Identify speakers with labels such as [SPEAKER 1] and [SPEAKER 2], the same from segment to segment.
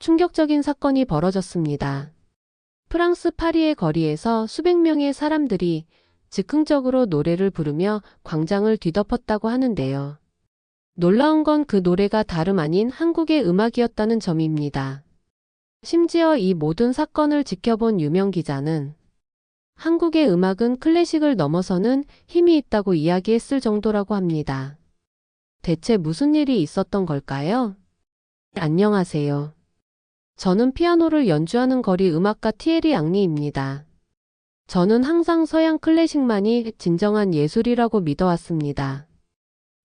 [SPEAKER 1] 충격적인 사건이 벌어졌습니다. 프랑스 파리의 거리에서 수백 명의 사람들이 즉흥적으로 노래를 부르며 광장을 뒤덮었다고 하는데요. 놀라운 건 그 노래가 다름 아닌 한국의 음악이었다는 점입니다. 심지어 이 모든 사건을 지켜본 유명 기자는 한국의 음악은 클래식을 넘어서는 힘이 있다고 이야기했을 정도라고 합니다. 대체 무슨 일이 있었던 걸까요? 안녕하세요. 저는 피아노를 연주하는 거리 음악가 티에리 앙리입니다. 저는 항상 서양 클래식만이 진정한 예술이라고 믿어왔습니다.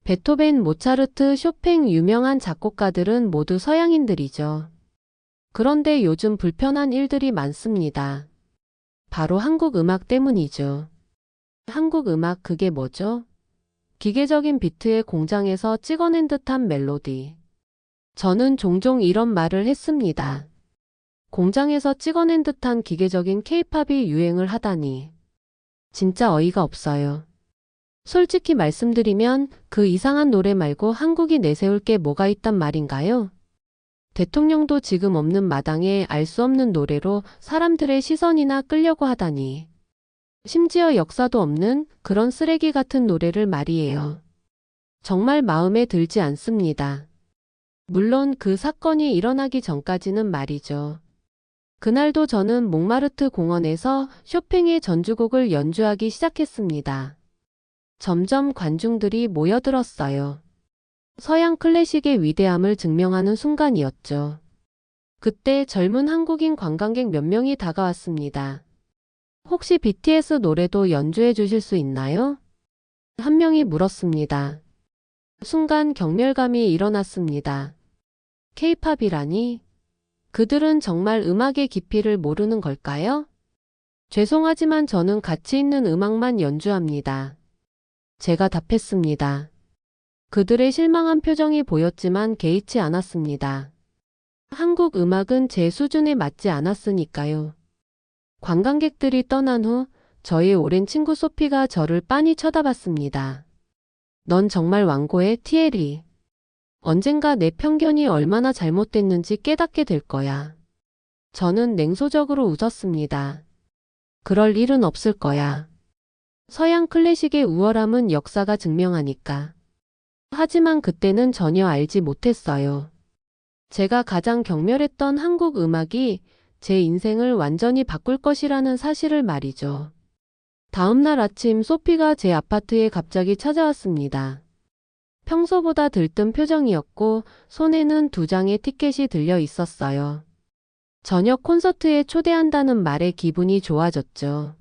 [SPEAKER 1] 베토벤, 모차르트, 쇼팽 유명한 작곡가들은 모두 서양인들이죠. 그런데 요즘 불편한 일들이 많습니다. 바로 한국 음악 때문이죠. 한국 음악 그게 뭐죠? 기계적인 비트의 공장에서 찍어낸 듯한 멜로디. 저는 종종 이런 말을 했습니다. 공장에서 찍어낸 듯한 기계적인 케이팝이 유행을 하다니. 진짜 어이가 없어요. 솔직히 말씀드리면 그 이상한 노래 말고 한국이 내세울 게 뭐가 있단 말인가요? 대통령도 지금 없는 마당에 알 수 없는 노래로 사람들의 시선이나 끌려고 하다니. 심지어 역사도 없는 그런 쓰레기 같은 노래를 말이에요. 정말 마음에 들지 않습니다. 물론 그 사건이 일어나기 전까지는 말이죠. 그날도 저는 몽마르트 공원에서 쇼팽의 전주곡을 연주하기 시작했습니다. 점점 관중들이 모여들었어요. 서양 클래식의 위대함을 증명하는 순간이었죠. 그때 젊은 한국인 관광객 몇 명이 다가왔습니다. 혹시 BTS 노래도 연주해 주실 수 있나요? 한 명이 물었습니다. 순간 경멸감이 일어났습니다. K-팝이라니? 그들은 정말 음악의 깊이를 모르는 걸까요? 죄송하지만 저는 가치 있는 음악만 연주합니다. 제가 답했습니다. 그들의 실망한 표정이 보였지만 개의치 않았습니다. 한국 음악은 제 수준에 맞지 않았으니까요. 관광객들이 떠난 후 저의 오랜 친구 소피가 저를 빤히 쳐다봤습니다. 넌 정말 완고해, 티에리. 언젠가 내 편견이 얼마나 잘못됐는지 깨닫게 될 거야. 저는 냉소적으로 웃었습니다. 그럴 일은 없을 거야. 서양 클래식의 우월함은 역사가 증명하니까. 하지만 그때는 전혀 알지 못했어요. 제가 가장 경멸했던 한국 음악이 제 인생을 완전히 바꿀 것이라는 사실을 말이죠. 다음 날 아침 소피가 제 아파트에 갑자기 찾아왔습니다. 평소보다 들뜬 표정이었고 손에는 2장의 티켓이 들려 있었어요. 저녁 콘서트에 초대한다는 말에 기분이 좋아졌죠.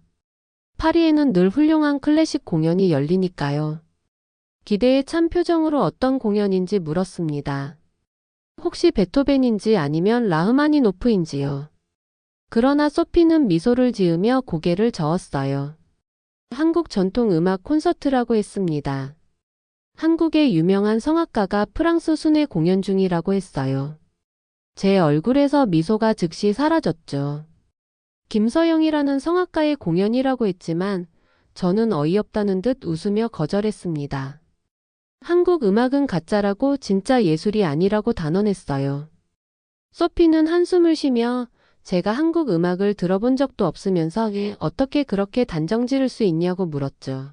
[SPEAKER 1] 파리에는 늘 훌륭한 클래식 공연이 열리니까요. 기대에 찬 표정으로 어떤 공연인지 물었습니다. 혹시 베토벤인지 아니면 라흐마니노프인지요. 그러나 소피는 미소를 지으며 고개를 저었어요. 한국 전통 음악 콘서트라고 했습니다. 한국의 유명한 성악가가 프랑스 순회 공연 중이라고 했어요. 제 얼굴에서 미소가 즉시 사라졌죠. 김서영이라는 성악가의 공연이라고 했지만 저는 어이없다는 듯 웃으며 거절했습니다. 한국 음악은 가짜라고 진짜 예술이 아니라고 단언했어요. 소피는 한숨을 쉬며 제가 한국 음악을 들어본 적도 없으면서 어떻게 그렇게 단정 지을 수 있냐고 물었죠.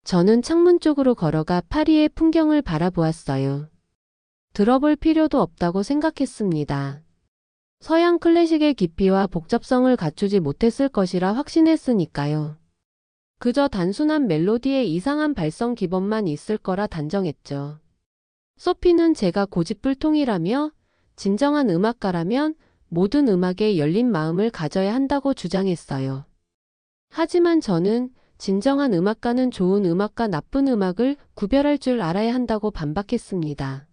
[SPEAKER 1] 저는 창문 쪽으로 걸어가 파리의 풍경을 바라보았어요. 들어볼 필요도 없다고 생각했습니다. 서양 클래식의 깊이와 복잡성을 갖추지 못했을 것이라 확신했으니까요. 그저 단순한 멜로디의 이상한 발성 기법만 있을 거라 단정했죠. 소피는 제가 고집불통이라며 진정한 음악가라면 모든 음악에 열린 마음을 가져야 한다고 주장했어요. 하지만 저는 진정한 음악가는 좋은 음악과 나쁜 음악을 구별할 줄 알아야 한다고 반박했습니다.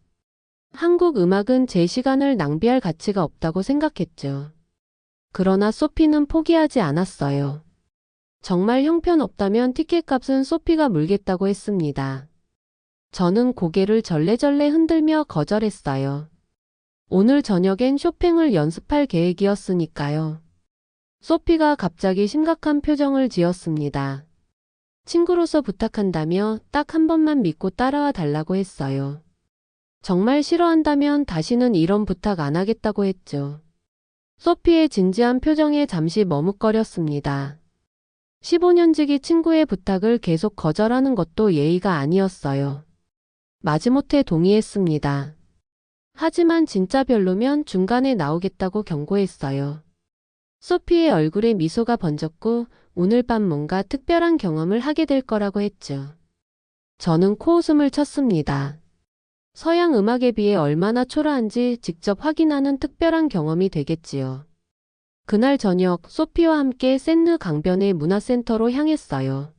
[SPEAKER 1] 한국 음악은 제 시간을 낭비할 가치가 없다고 생각했죠. 그러나 소피는 포기하지 않았어요. 정말 형편없다면 티켓값은 소피가 물겠다고 했습니다. 저는 고개를 절레절레 흔들며 거절했어요. 오늘 저녁엔 쇼팽을 연습할 계획이었으니까요. 소피가 갑자기 심각한 표정을 지었습니다. 친구로서 부탁한다며 딱 한 번만 믿고 따라와 달라고 했어요. 정말 싫어한다면 다시는 이런 부탁 안 하겠다고 했죠. 소피의 진지한 표정에 잠시 머뭇거렸습니다. 15년지기 친구의 부탁을 계속 거절하는 것도 예의가 아니었어요. 마지못해 동의했습니다. 하지만 진짜 별로면 중간에 나오겠다고 경고했어요. 소피의 얼굴에 미소가 번졌고 오늘 밤 뭔가 특별한 경험을 하게 될 거라고 했죠. 저는 코웃음을 쳤습니다. 서양 음악에 비해 얼마나 초라한지 직접 확인하는 특별한 경험이 되겠지요. 그날 저녁 소피와 함께 샌느 강변의 문화센터로 향했어요.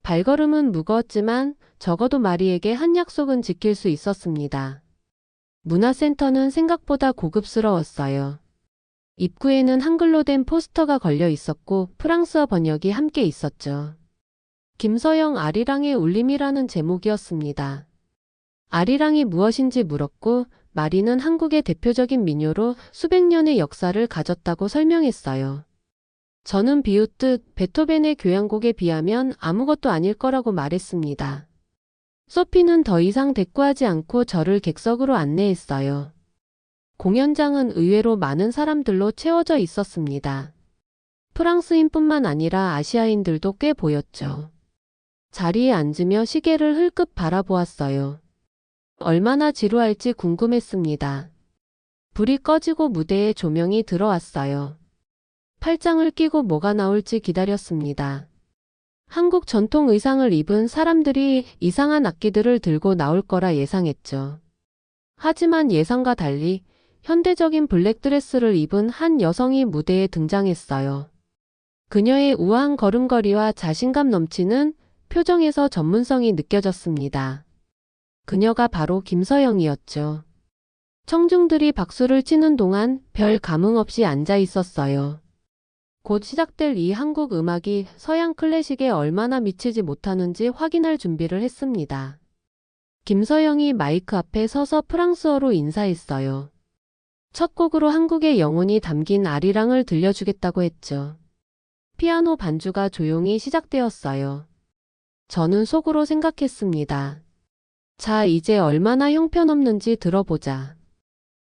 [SPEAKER 1] 발걸음은 무거웠지만 적어도 마리에게 한 약속은 지킬 수 있었습니다. 문화센터는 생각보다 고급스러웠어요. 입구에는 한글로 된 포스터가 걸려 있었고 프랑스어 번역이 함께 있었죠. 김서영 아리랑의 울림이라는 제목이었습니다. 아리랑이 무엇인지 물었고 마리는 한국의 대표적인 민요로 수백 년의 역사를 가졌다고 설명했어요. 저는 비웃듯 베토벤의 교향곡에 비하면 아무것도 아닐 거라고 말했습니다. 소피는 더 이상 대꾸하지 않고 저를 객석으로 안내했어요. 공연장은 의외로 많은 사람들로 채워져 있었습니다. 프랑스인뿐만 아니라 아시아인들도 꽤 보였죠. 자리에 앉으며 시계를 흘끗 바라보았어요. 얼마나 지루할지 궁금했습니다. 불이 꺼지고 무대에 조명이 들어왔어요. 팔짱을 끼고 뭐가 나올지 기다렸습니다. 한국 전통 의상을 입은 사람들이 이상한 악기들을 들고 나올 거라 예상했죠. 하지만 예상과 달리 현대적인 블랙드레스를 입은 한 여성이 무대에 등장했어요. 그녀의 우아한 걸음걸이와 자신감 넘치는 표정에서 전문성이 느껴졌습니다. 그녀가 바로 김서영이었죠. 청중들이 박수를 치는 동안 별 감흥 없이 앉아 있었어요. 곧 시작될 이 한국 음악이 서양 클래식에 얼마나 미치지 못하는지 확인할 준비를 했습니다. 김서영이 마이크 앞에 서서 프랑스어로 인사했어요. 첫 곡으로 한국의 영혼이 담긴 아리랑을 들려주겠다고 했죠. 피아노 반주가 조용히 시작되었어요. 저는 속으로 생각했습니다. 자, 이제 얼마나 형편없는지 들어보자.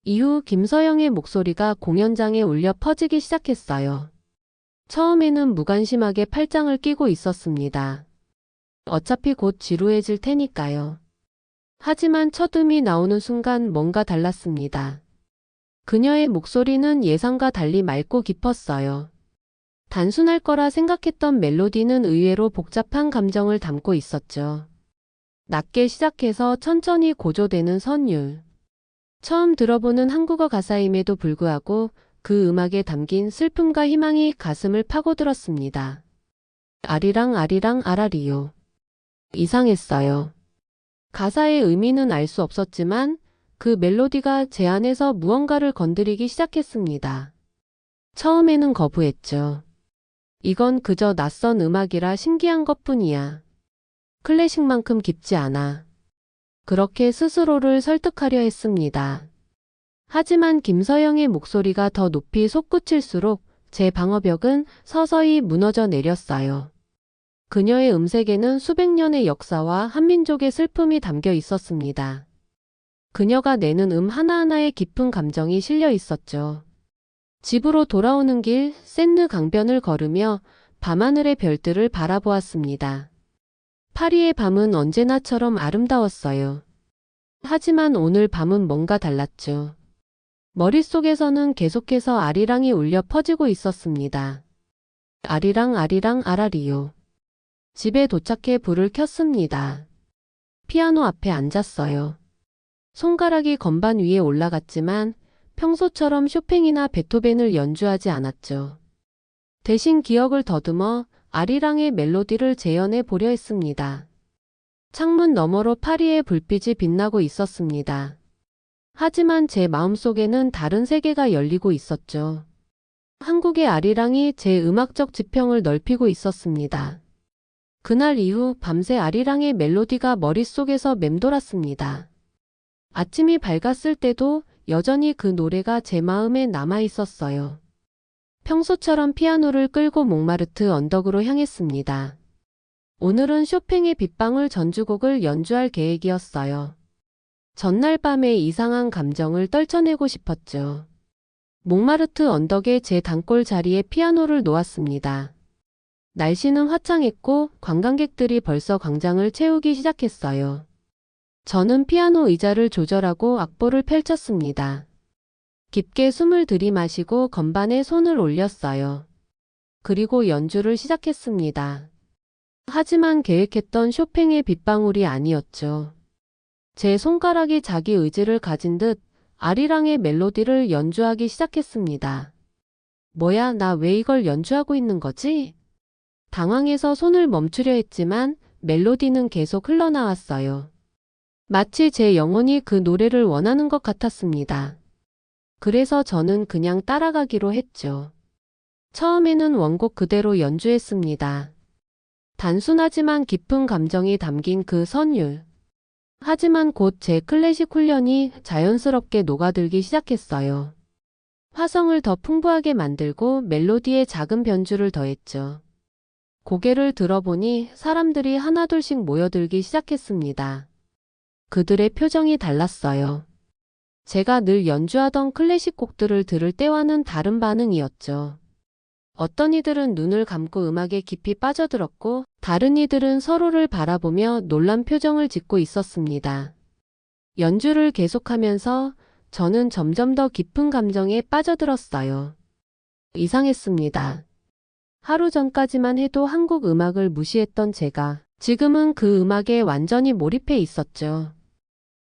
[SPEAKER 1] 이후 김서영의 목소리가 공연장에 울려 퍼지기 시작했어요. 처음에는 무관심하게 팔짱을 끼고 있었습니다. 어차피 곧 지루해질 테니까요. 하지만 첫 음이 나오는 순간 뭔가 달랐습니다. 그녀의 목소리는 예상과 달리 맑고 깊었어요. 단순할 거라 생각했던 멜로디는 의외로 복잡한 감정을 담고 있었죠. 낮게 시작해서 천천히 고조되는 선율. 처음 들어보는 한국어 가사임에도 불구하고 그 음악에 담긴 슬픔과 희망이 가슴을 파고들었습니다. 아리랑 아리랑 아라리요. 이상했어요. 가사의 의미는 알 수 없었지만 그 멜로디가 제 안에서 무언가를 건드리기 시작했습니다. 처음에는 거부했죠. 이건 그저 낯선 음악이라 신기한 것뿐이야. 클래식만큼 깊지 않아. 그렇게 스스로를 설득하려 했습니다. 하지만 김서영의 목소리가 더 높이 솟구칠수록 제 방어벽은 서서히 무너져 내렸어요. 그녀의 음색에는 수백 년의 역사와 한민족의 슬픔이 담겨 있었습니다. 그녀가 내는 하나하나에 깊은 감정이 실려 있었죠. 집으로 돌아오는 길 샌느 강변을 걸으며 밤하늘의 별들을 바라보았습니다. 파리의 밤은 언제나처럼 아름다웠어요. 하지만 오늘 밤은 뭔가 달랐죠. 머릿속에서는 계속해서 아리랑이 울려 퍼지고 있었습니다. 아리랑 아리랑 아라리요. 집에 도착해 불을 켰습니다. 피아노 앞에 앉았어요. 손가락이 건반 위에 올라갔지만 평소처럼 쇼팽이나 베토벤을 연주하지 않았죠. 대신 기억을 더듬어 아리랑의 멜로디를 재현해 보려 했습니다. 창문 너머로 파리의 불빛이 빛나고 있었습니다. 하지만 제 마음속에는 다른 세계가 열리고 있었죠. 한국의 아리랑이 제 음악적 지평을 넓히고 있었습니다. 그날 이후 밤새 아리랑의 멜로디가 머릿속에서 맴돌았습니다. 아침이 밝았을 때도 여전히 그 노래가 제 마음에 남아 있었어요. 평소처럼 피아노를 끌고 몽마르트 언덕으로 향했습니다. 오늘은 쇼팽의 빗방울 전주곡을 연주할 계획이었어요. 전날 밤에 이상한 감정을 떨쳐내고 싶었죠. 몽마르트 언덕의 제 단골 자리에 피아노를 놓았습니다. 날씨는 화창했고 관광객들이 벌써 광장을 채우기 시작했어요. 저는 피아노 의자를 조절하고 악보를 펼쳤습니다. 깊게 숨을 들이마시고 건반에 손을 올렸어요. 그리고 연주를 시작했습니다. 하지만 계획했던 쇼팽의 빗방울이 아니었죠. 제 손가락이 자기 의지를 가진 듯 아리랑의 멜로디를 연주하기 시작했습니다. 뭐야, 나 왜 이걸 연주하고 있는 거지? 당황해서 손을 멈추려 했지만 멜로디는 계속 흘러나왔어요. 마치 제 영혼이 그 노래를 원하는 것 같았습니다. 그래서 저는 그냥 따라가기로 했죠. 처음에는 원곡 그대로 연주했습니다. 단순하지만 깊은 감정이 담긴 그 선율. 하지만 곧 제 클래식 훈련이 자연스럽게 녹아들기 시작했어요. 화성을 더 풍부하게 만들고 멜로디에 작은 변주를 더했죠. 고개를 들어보니 사람들이 하나둘씩 모여들기 시작했습니다. 그들의 표정이 달랐어요. 제가 늘 연주하던 클래식 곡들을 들을 때와는 다른 반응이었죠. 어떤 이들은 눈을 감고 음악에 깊이 빠져들었고 다른 이들은 서로를 바라보며 놀란 표정을 짓고 있었습니다. 연주를 계속하면서 저는 점점 더 깊은 감정에 빠져들었어요. 이상했습니다. 하루 전까지만 해도 한국 음악을 무시했던 제가 지금은 그 음악에 완전히 몰입해 있었죠.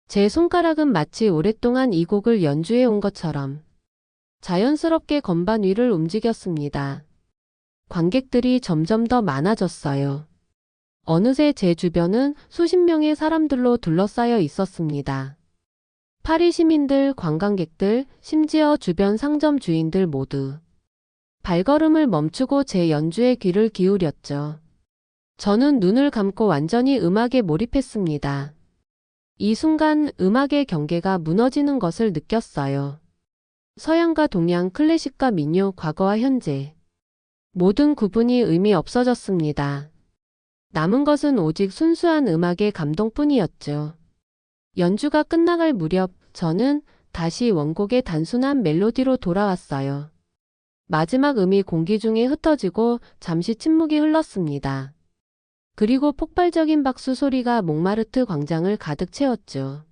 [SPEAKER 1] 제 손가락은 마치 오랫동안 이 곡을 연주해 온 것처럼 자연스럽게 건반 위를 움직였습니다. 관객들이 점점 더 많아졌어요. 어느새 제 주변은 수십 명의 사람들로 둘러싸여 있었습니다. 파리 시민들, 관광객들, 심지어 주변 상점 주인들 모두 발걸음을 멈추고 제 연주에 귀를 기울였죠. 저는 눈을 감고 완전히 음악에 몰입했습니다. 이 순간 음악의 경계가 무너지는 것을 느꼈어요. 서양과 동양, 클래식과 민요, 과거와 현재. 모든 구분이 의미 없어졌습니다. 남은 것은 오직 순수한 음악의 감동뿐이었죠. 연주가 끝나갈 무렵 저는 다시 원곡의 단순한 멜로디로 돌아왔어요. 마지막 음이 공기 중에 흩어지고 잠시 침묵이 흘렀습니다. 그리고 폭발적인 박수 소리가 몽마르트 광장을 가득 채웠죠.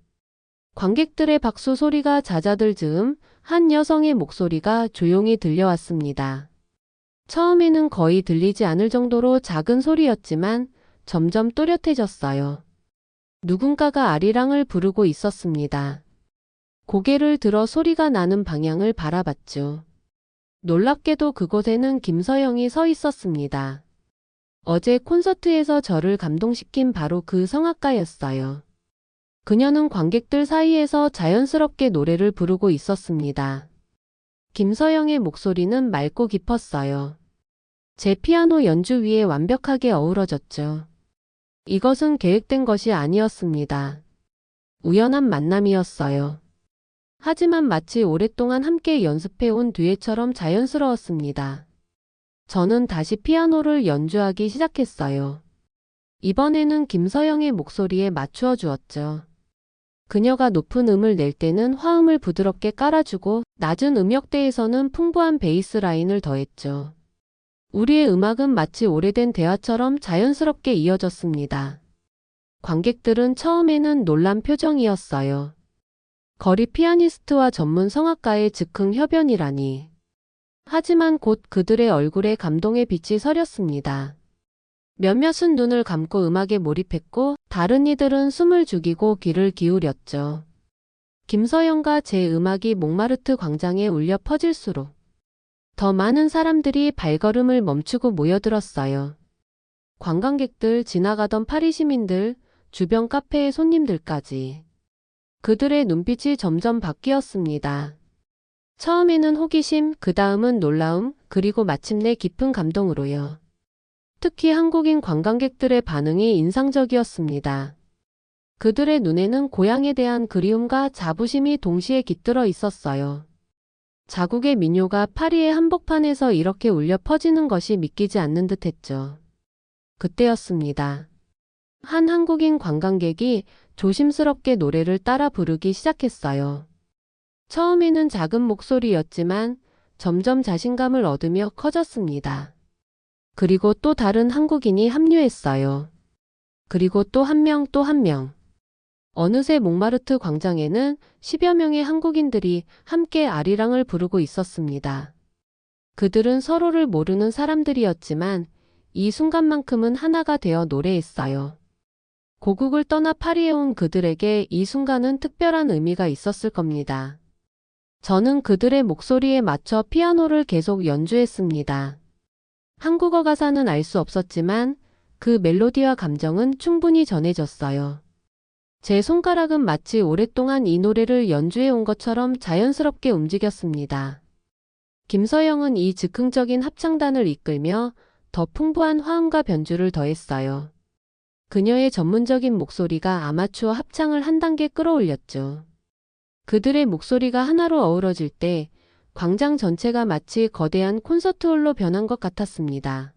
[SPEAKER 1] 관객들의 박수 소리가 잦아들 즈음 한 여성의 목소리가 조용히 들려왔습니다. 처음에는 거의 들리지 않을 정도로 작은 소리였지만 점점 또렷해졌어요. 누군가가 아리랑을 부르고 있었습니다. 고개를 들어 소리가 나는 방향을 바라봤죠. 놀랍게도 그곳에는 김서영이 서 있었습니다. 어제 콘서트에서 저를 감동시킨 바로 그 성악가였어요. 그녀는 관객들 사이에서 자연스럽게 노래를 부르고 있었습니다. 김서영의 목소리는 맑고 깊었어요. 제 피아노 연주 위에 완벽하게 어우러졌죠. 이것은 계획된 것이 아니었습니다. 우연한 만남이었어요. 하지만 마치 오랫동안 함께 연습해온 듀엣처럼 자연스러웠습니다. 저는 다시 피아노를 연주하기 시작했어요. 이번에는 김서영의 목소리에 맞추어 주었죠. 그녀가 높은 음을 낼 때는 화음을 부드럽게 깔아주고 낮은 음역대에서는 풍부한 베이스 라인을 더했죠. 우리의 음악은 마치 오래된 대화처럼 자연스럽게 이어졌습니다. 관객들은 처음에는 놀란 표정이었어요. 거리 피아니스트와 전문 성악가의 즉흥 협연이라니. 하지만 곧 그들의 얼굴에 감동의 빛이 서렸습니다. 몇몇은 눈을 감고 음악에 몰입했고 다른 이들은 숨을 죽이고 귀를 기울였죠. 김서영과 제 음악이 몽마르트 광장에 울려 퍼질수록 더 많은 사람들이 발걸음을 멈추고 모여들었어요. 관광객들, 지나가던 파리 시민들, 주변 카페의 손님들까지. 그들의 눈빛이 점점 바뀌었습니다. 처음에는 호기심, 그 다음은 놀라움, 그리고 마침내 깊은 감동으로요. 특히 한국인 관광객들의 반응이 인상적이었습니다. 그들의 눈에는 고향에 대한 그리움과 자부심이 동시에 깃들어 있었어요. 자국의 민요가 파리의 한복판에서 이렇게 울려 퍼지는 것이 믿기지 않는 듯 했죠. 그때였습니다. 한 한국인 관광객이 조심스럽게 노래를 따라 부르기 시작했어요. 처음에는 작은 목소리였지만 점점 자신감을 얻으며 커졌습니다. 그리고 또 다른 한국인이 합류했어요. 그리고 또 한 명, 또 한 명. 어느새 몽마르트 광장에는 10여 명의 한국인들이 함께 아리랑을 부르고 있었습니다. 그들은 서로를 모르는 사람들이었지만 이 순간만큼은 하나가 되어 노래했어요. 고국을 떠나 파리에 온 그들에게 이 순간은 특별한 의미가 있었을 겁니다. 저는 그들의 목소리에 맞춰 피아노를 계속 연주했습니다. 한국어 가사는 알 수 없었지만 그 멜로디와 감정은 충분히 전해졌어요. 제 손가락은 마치 오랫동안 이 노래를 연주해 온 것처럼 자연스럽게 움직였습니다. 김서영은 이 즉흥적인 합창단을 이끌며 더 풍부한 화음과 변주를 더했어요. 그녀의 전문적인 목소리가 아마추어 합창을 한 단계 끌어올렸죠. 그들의 목소리가 하나로 어우러질 때 광장 전체가 마치 거대한 콘서트홀로 변한 것 같았습니다.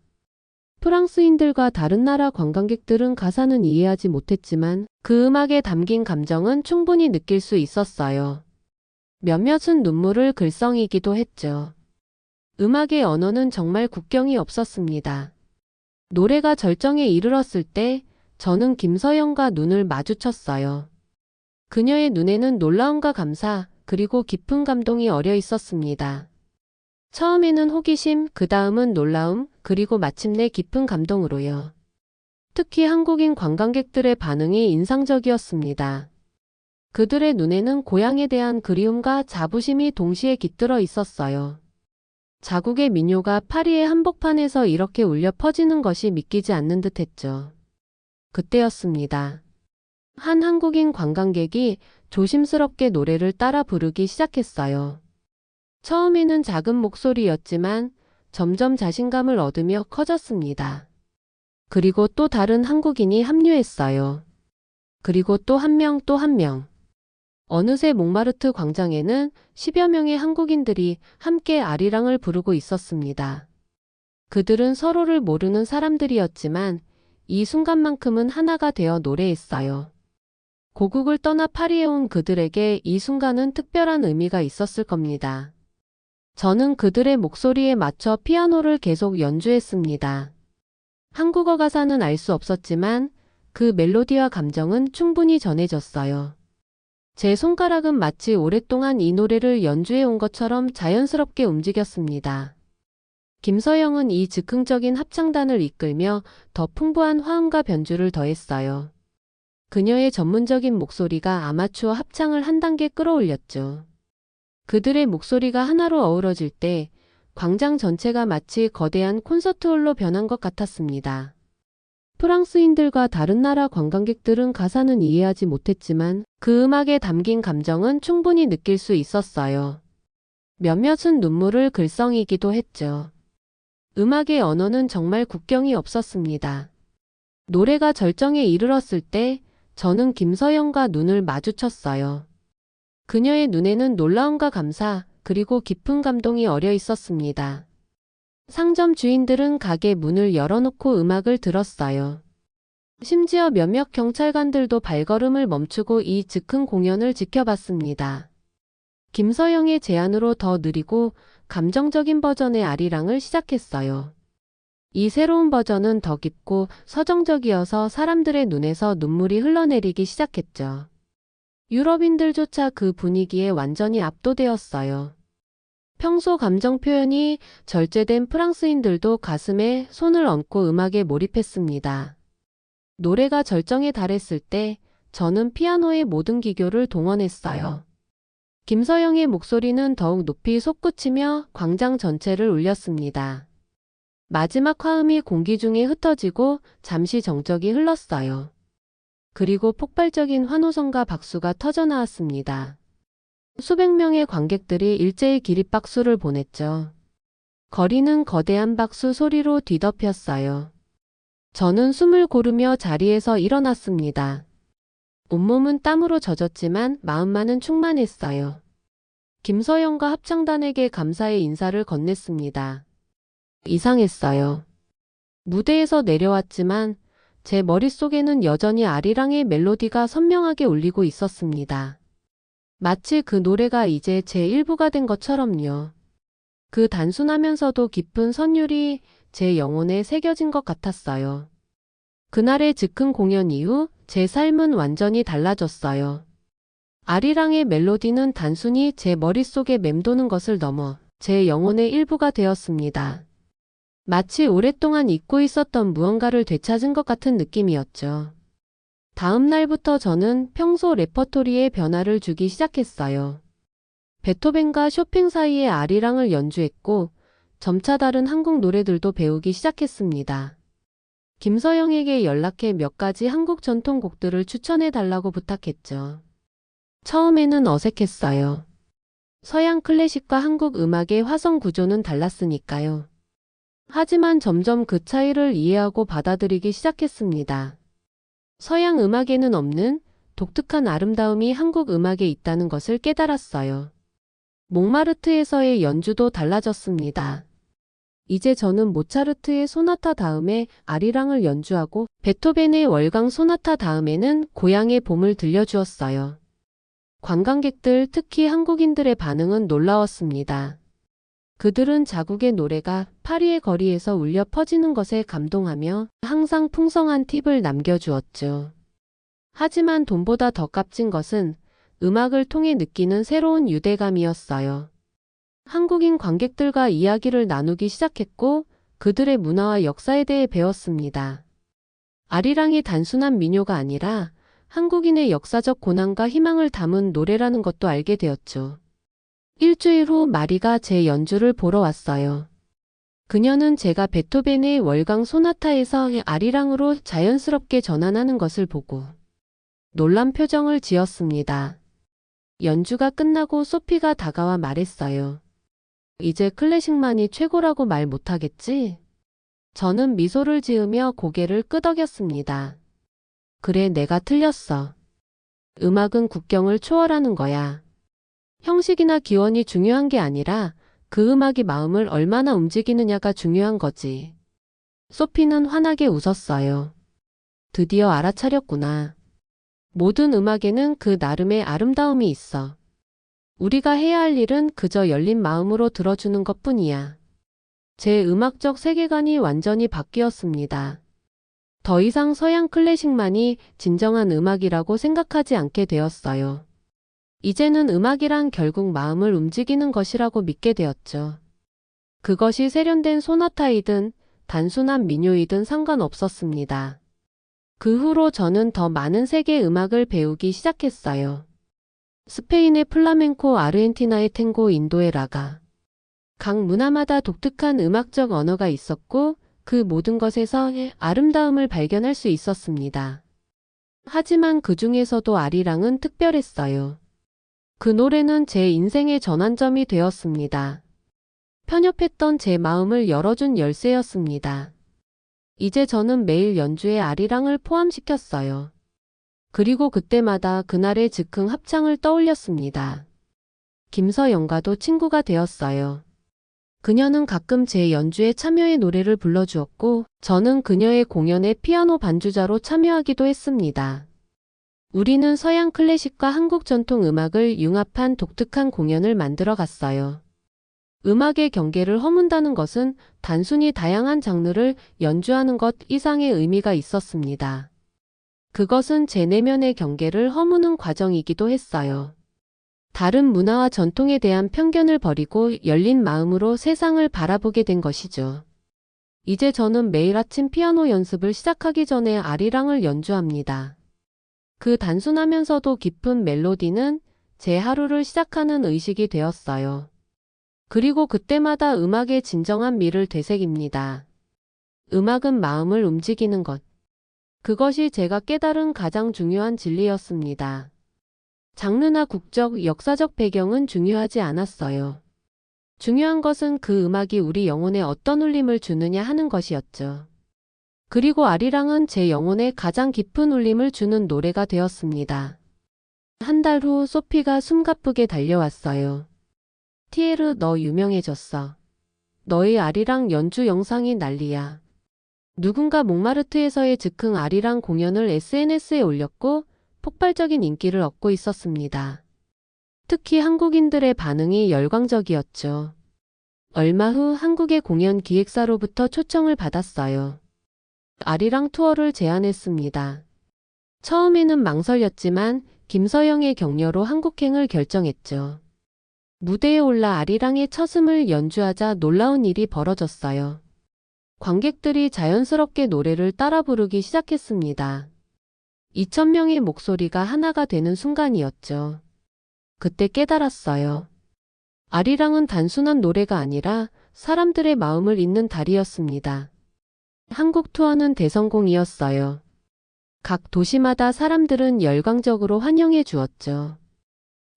[SPEAKER 1] 프랑스인들과 다른 나라 관광객들은 가사는 이해하지 못했지만 그 음악에 담긴 감정은 충분히 느낄 수 있었어요. 몇몇은 눈물을 글썽이기도 했죠. 음악의 언어는 정말 국경이 없었습니다. 노래가 절정에 이르렀을 때 저는 김서영과 눈을 마주쳤어요. 그녀의 눈에는 놀라움과 감사, 그리고 깊은 감동이 어려 있었습니다. 처음에는 호기심, 그 다음은 놀라움, 그리고 마침내 깊은 감동으로요. 특히 한국인 관광객들의 반응이 인상적이었습니다. 그들의 눈에는 고향에 대한 그리움과 자부심이 동시에 깃들어 있었어요. 자국의 민요가 파리의 한복판에서 이렇게 울려 퍼지는 것이 믿기지 않는 듯 했죠. 그때였습니다. 한 한국인 관광객이 조심스럽게 노래를 따라 부르기 시작했어요. 처음에는 작은 목소리였지만 점점 자신감을 얻으며 커졌습니다. 그리고 또 다른 한국인이 합류했어요. 그리고 또 한 명, 또 한 명. 어느새 몽마르트 광장에는 10여 명의 한국인들이 함께 아리랑을 부르고 있었습니다. 그들은 서로를 모르는 사람들이었지만 이 순간만큼은 하나가 되어 노래했어요. 고국을 떠나 파리에 온 그들에게 이 순간은 특별한 의미가 있었을 겁니다. 저는 그들의 목소리에 맞춰 피아노를 계속 연주했습니다. 한국어 가사는 알 수 없었지만 그 멜로디와 감정은 충분히 전해졌어요. 제 손가락은 마치 오랫동안 이 노래를 연주해 온 것처럼 자연스럽게 움직였습니다. 김서영은 이 즉흥적인 합창단을 이끌며 더 풍부한 화음과 변주를 더했어요. 그녀의 전문적인 목소리가 아마추어 합창을 한 단계 끌어올렸죠. 그들의 목소리가 하나로 어우러질 때 광장 전체가 마치 거대한 콘서트홀로 변한 것 같았습니다. 프랑스인들과 다른 나라 관광객들은 가사는 이해하지 못했지만 그 음악에 담긴 감정은 충분히 느낄 수 있었어요. 몇몇은 눈물을 글썽이기도 했죠. 음악의 언어는 정말 국경이 없었습니다. 노래가 절정에 이르렀을 때 저는 김서영과 눈을 마주쳤어요. 그녀의 눈에는 놀라움과 감사, 그리고 깊은 감동이 어려 있었습니다. 상점 주인들은 가게 문을 열어놓고 음악을 들었어요. 심지어 몇몇 경찰관들도 발걸음을 멈추고 이 즉흥 공연을 지켜봤습니다. 김서영의 제안으로 더 느리고 감정적인 버전의 아리랑을 시작했어요. 이 새로운 버전은 더 깊고 서정적이어서 사람들의 눈에서 눈물이 흘러내리기 시작했죠. 유럽인들조차 그 분위기에 완전히 압도되었어요. 평소 감정 표현이 절제된 프랑스인들도 가슴에 손을 얹고 음악에 몰입했습니다. 노래가 절정에 달했을 때 저는 피아노의 모든 기교를 동원했어요. 김서영의 목소리는 더욱 높이 솟구치며 광장 전체를 울렸습니다. 마지막 화음이 공기 중에 흩어지고 잠시 정적이 흘렀어요. 그리고 폭발적인 환호성과 박수가 터져나왔습니다. 수백 명의 관객들이 일제히 기립박수를 보냈죠. 거리는 거대한 박수 소리로 뒤덮였어요. 저는 숨을 고르며 자리에서 일어났습니다. 온몸은 땀으로 젖었지만 마음만은 충만했어요. 김서영과 합창단에게 감사의 인사를 건넸습니다. 이상했어요. 무대에서 내려왔지만 제 머릿속에는 여전히 아리랑의 멜로디가 선명하게 울리고 있었습니다. 마치 그 노래가 이제 제 일부가 된 것처럼요. 그 단순하면서도 깊은 선율이 제 영혼에 새겨진 것 같았어요. 그날의 즉흥 공연 이후 제 삶은 완전히 달라졌어요. 아리랑의 멜로디는 단순히 제 머릿속에 맴도는 것을 넘어 제 영혼의 일부가 되었습니다. 마치 오랫동안 잊고 있었던 무언가를 되찾은 것 같은 느낌이었죠. 다음 날부터 저는 평소 레퍼토리에 변화를 주기 시작했어요. 베토벤과 쇼팽 사이에 아리랑을 연주했고 점차 다른 한국 노래들도 배우기 시작했습니다. 김서영에게 연락해 몇 가지 한국 전통곡들을 추천해 달라고 부탁했죠. 처음에는 어색했어요. 서양 클래식과 한국 음악의 화성 구조는 달랐으니까요. 하지만 점점 그 차이를 이해하고 받아들이기 시작했습니다. 서양 음악에는 없는 독특한 아름다움이 한국 음악에 있다는 것을 깨달았어요. 몽마르트에서의 연주도 달라졌습니다. 이제 저는 모차르트의 소나타 다음에 아리랑을 연주하고 베토벤의 월강 소나타 다음에는 고향의 봄을 들려주었어요. 관광객들, 특히 한국인들의 반응은 놀라웠습니다. 그들은 자국의 노래가 파리의 거리에서 울려 퍼지는 것에 감동하며 항상 풍성한 팁을 남겨주었죠. 하지만 돈보다 더 값진 것은 음악을 통해 느끼는 새로운 유대감이었어요. 한국인 관객들과 이야기를 나누기 시작했고 그들의 문화와 역사에 대해 배웠습니다. 아리랑이 단순한 민요가 아니라 한국인의 역사적 고난과 희망을 담은 노래라는 것도 알게 되었죠. 일주일 후 마리가 제 연주를 보러 왔어요. 그녀는 제가 베토벤의 월강 소나타에서 아리랑으로 자연스럽게 전환하는 것을 보고 놀란 표정을 지었습니다. 연주가 끝나고 소피가 다가와 말했어요. 이제 클래식만이 최고라고 말 못하겠지? 저는 미소를 지으며 고개를 끄덕였습니다. 그래, 내가 틀렸어. 음악은 국경을 초월하는 거야. 형식이나 기원이 중요한 게 아니라 그 음악이 마음을 얼마나 움직이느냐가 중요한 거지. 소피는 환하게 웃었어요. 드디어 알아차렸구나. 모든 음악에는 그 나름의 아름다움이 있어. 우리가 해야 할 일은 그저 열린 마음으로 들어주는 것뿐이야. 제 음악적 세계관이 완전히 바뀌었습니다. 더 이상 서양 클래식만이 진정한 음악이라고 생각하지 않게 되었어요. 이제는 음악이란 결국 마음을 움직이는 것이라고 믿게 되었죠. 그것이 세련된 소나타이든 단순한 민요이든 상관없었습니다. 그 후로 저는 더 많은 세계 음악을 배우기 시작했어요. 스페인의 플라멩코, 아르헨티나의 탱고, 인도의 라가. 각 문화마다 독특한 음악적 언어가 있었고 그 모든 것에서 아름다움을 발견할 수 있었습니다. 하지만 그 중에서도 아리랑은 특별했어요. 그 노래는 제 인생의 전환점이 되었습니다. 편협했던 제 마음을 열어준 열쇠였습니다. 이제 저는 매일 연주에 아리랑을 포함시켰어요. 그리고 그때마다 그날의 즉흥 합창을 떠올렸습니다. 김서영과도 친구가 되었어요. 그녀는 가끔 제 연주에 참여해 노래를 불러주었고 저는 그녀의 공연에 피아노 반주자로 참여하기도 했습니다. 우리는 서양 클래식과 한국 전통 음악을 융합한 독특한 공연을 만들어 갔어요. 음악의 경계를 허문다는 것은 단순히 다양한 장르를 연주하는 것 이상의 의미가 있었습니다. 그것은 제 내면의 경계를 허무는 과정이기도 했어요. 다른 문화와 전통에 대한 편견을 버리고 열린 마음으로 세상을 바라보게 된 것이죠. 이제 저는 매일 아침 피아노 연습을 시작하기 전에 아리랑을 연주합니다. 그 단순하면서도 깊은 멜로디는 제 하루를 시작하는 의식이 되었어요. 그리고 그때마다 음악의 진정한 미를 되새깁니다. 음악은 마음을 움직이는 것. 그것이 제가 깨달은 가장 중요한 진리였습니다. 장르나 국적, 역사적 배경은 중요하지 않았어요. 중요한 것은 그 음악이 우리 영혼에 어떤 울림을 주느냐 하는 것이었죠. 그리고 아리랑은 제 영혼에 가장 깊은 울림을 주는 노래가 되었습니다. 한 달 후 소피가 숨가쁘게 달려왔어요. 티에르, 너 유명해졌어. 너의 아리랑 연주 영상이 난리야. 누군가 몽마르트에서의 즉흥 아리랑 공연을 SNS에 올렸고 폭발적인 인기를 얻고 있었습니다. 특히 한국인들의 반응이 열광적이었죠. 얼마 후 한국의 공연 기획사로부터 초청을 받았어요. 아리랑 투어를 제안했습니다. 처음에는 망설였지만 김서영의 격려로 한국행을 결정했죠. 무대에 올라 아리랑의 첫음을 연주하자 놀라운 일이 벌어졌어요. 관객들이 자연스럽게 노래를 따라 부르기 시작했습니다. 2,000명의 목소리가 하나가 되는 순간이었죠. 그때 깨달았어요. 아리랑은 단순한 노래가 아니라 사람들의 마음을 잇는 달이었습니다. 한국 투어는 대성공이었어요. 각 도시마다 사람들은 열광적으로 환영해 주었죠.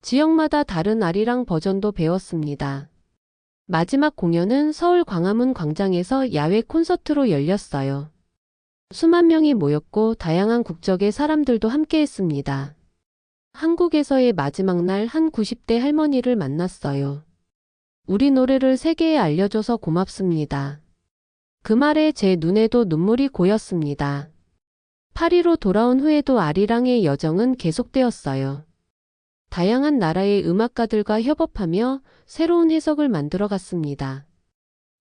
[SPEAKER 1] 지역마다 다른 아리랑 버전도 배웠습니다. 마지막 공연은 서울 광화문 광장에서 야외 콘서트로 열렸어요. 수만 명이 모였고 다양한 국적의 사람들도 함께했습니다. 한국에서의 마지막 날 한 90대 할머니를 만났어요. 우리 노래를 세계에 알려줘서 고맙습니다. 그 말에 제 눈에도 눈물이 고였습니다. 파리로 돌아온 후에도 아리랑의 여정은 계속되었어요. 다양한 나라의 음악가들과 협업하며 새로운 해석을 만들어 갔습니다.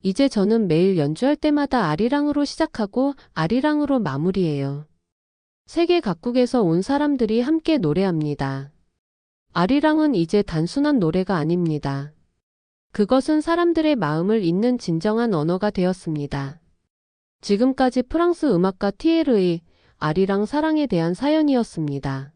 [SPEAKER 1] 이제 저는 매일 연주할 때마다 아리랑으로 시작하고 아리랑으로 마무리해요. 세계 각국에서 온 사람들이 함께 노래합니다. 아리랑은 이제 단순한 노래가 아닙니다. 그것은 사람들의 마음을 잇는 진정한 언어가 되었습니다. 지금까지 프랑스 음악가 티에르의 아리랑 사랑에 대한 사연이었습니다.